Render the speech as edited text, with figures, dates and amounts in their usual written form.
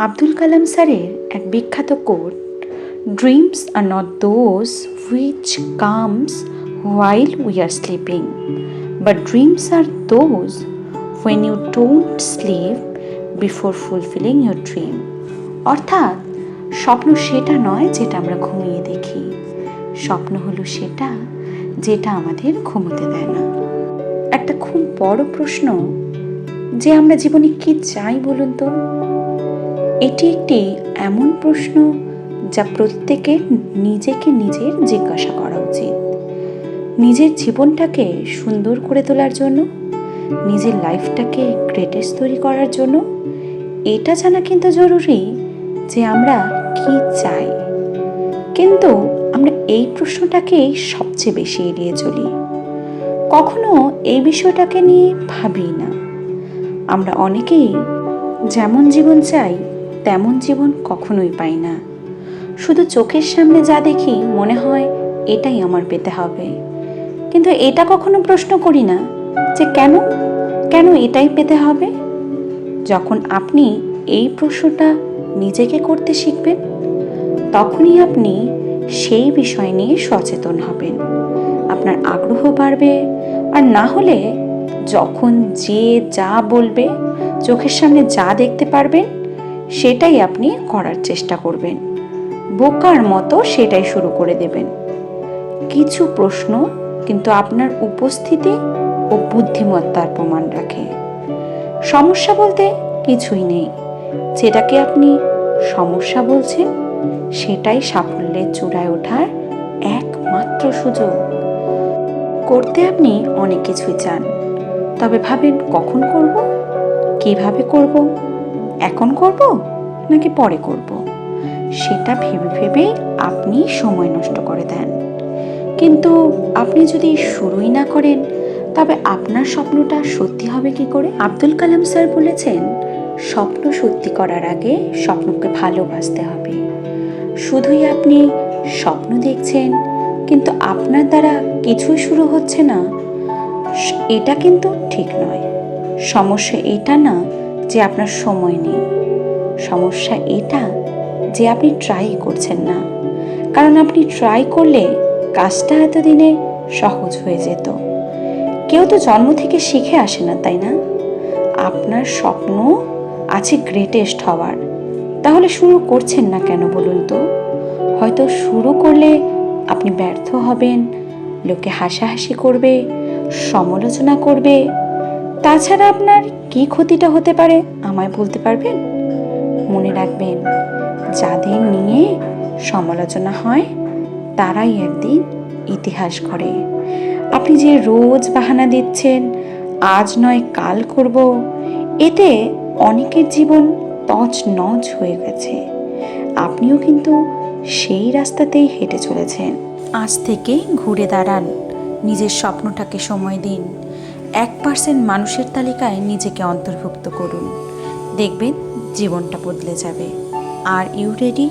আব্দুল কালাম স্যারের এক বিখ্যাত quote, dreams are not those which comes while we are sleeping, but dreams are those when you don't sleep before fulfilling your dream. অর্থাৎ স্বপ্ন সেটা নয় যেটা আমরা ঘুমিয়ে দেখি, স্বপ্ন হলো সেটা যেটা আমাদের ঘুমোতে দেয় না। একটা খুব বড় প্রশ্ন যে আমরা জীবনে কি চাই বলুন তো। এটি একটি এমন প্রশ্ন যা প্রত্যেকের নিজেকে নিজের জিজ্ঞাসা করা উচিত। নিজের জীবনটাকে সুন্দর করে তোলার জন্য, নিজের লাইফটাকে গ্রেটেস্ট তৈরি করার জন্য এটা জানা কিন্তু জরুরি যে আমরা কি চাই। কিন্তু আমরা এই প্রশ্নটাকেই সবচেয়ে বেশি এড়িয়ে চলি, কখনো এই বিষয়টাকে নিয়ে ভাবি না। আমরা অনেকেই যেমন জীবন চাই তেমন জীবন কখনোই পাই না। শুধু চোখের সামনে যা দেখি মনে হয় এটাই আমার পেতে হবে, কিন্তু এটা কখনো প্রশ্ন করি না যে কেন কেন এটাই পেতে হবে। যখন আপনি এই প্রশ্নটা নিজেকে করতে শিখবেন, তখনই আপনি সেই বিষয় নিয়ে সচেতন হবেন, আপনার আগ্রহ বাড়বে। আর না হলে যখন যে যা বলবে, চোখের সামনে যা দেখতে পারবেন সেটাই আপনি করার চেষ্টা করবেন, বোকার মতো সেটাই শুরু করে দেবেন। কিছু প্রশ্ন কিন্তু আপনার উপস্থিতি ও বুদ্ধিমত্তার প্রমাণ রাখে। সমস্যা বলতে কিছুই নেই, যেটাকে আপনি সমস্যা বলছেন সেটাই সাফল্যের চূড়ায় ওঠার একমাত্র সুযোগ। করতে আপনি অনেক কিছুই চান, তবে ভাবেন কখন করব, কিভাবে করব, এখন করব নাকি পরে করব। সেটা ভেবে ভেবে আপনি সময় নষ্ট করে দেন। কিন্তু আপনি যদি শুরুই না করেন তবে আপনার স্বপ্নটা সত্যি হবে কি করে? আব্দুল কালাম স্যার বলেছেন, স্বপ্ন সত্যি করার আগে স্বপ্নকে ভালোবাসতে হবে। শুধুই আপনি স্বপ্ন দেখছেন কিন্তু আপনার দ্বারা কিছুই শুরু হচ্ছে না, এটা কিন্তু ঠিক নয়। সমস্যা এটা না যে আপনার সময় নেই, সমস্যা এটা যে আপনি ট্রাই করছেন না। কারণ আপনি ট্রাই করলে কাজটা এতদিনে সহজ হয়ে যেত। কেউ তো জন্ম থেকে শিখে আসে না, তাই না? আপনার স্বপ্ন আছে গ্রেটেস্ট হওয়ার, তাহলে শুরু করছেন না কেন বলুন তো? হয়তো শুরু করলে আপনি ব্যর্থ হবেন, লোকে হাসাহাসি করবে, সমালোচনা করবে। তাছাড়া আপনার কি ক্ষতিটা হতে পারে আমায় বলতে পারবেন? মনে রাখবেন, যাদের নিয়ে সমালোচনা হয় তারাই একদিন ইতিহাস গড়ে। আপনি যে রোজ বাহানা দিচ্ছেন আজ নয় কাল করব, এতে অনেকের জীবন তছনছ হয়ে গেছে। আপনিও কিন্তু সেই রাস্তাতেই হেঁটে চলেছেন। আজ থেকে ঘুরে দাঁড়ান, নিজের স্বপ্নটাকে সময় দিন, 1% মানুষের তালিকায় নিজেকে অন্তর্ভুক্ত করুন, দেখবেন জীবনটা বদলে যাবে। Are you ready?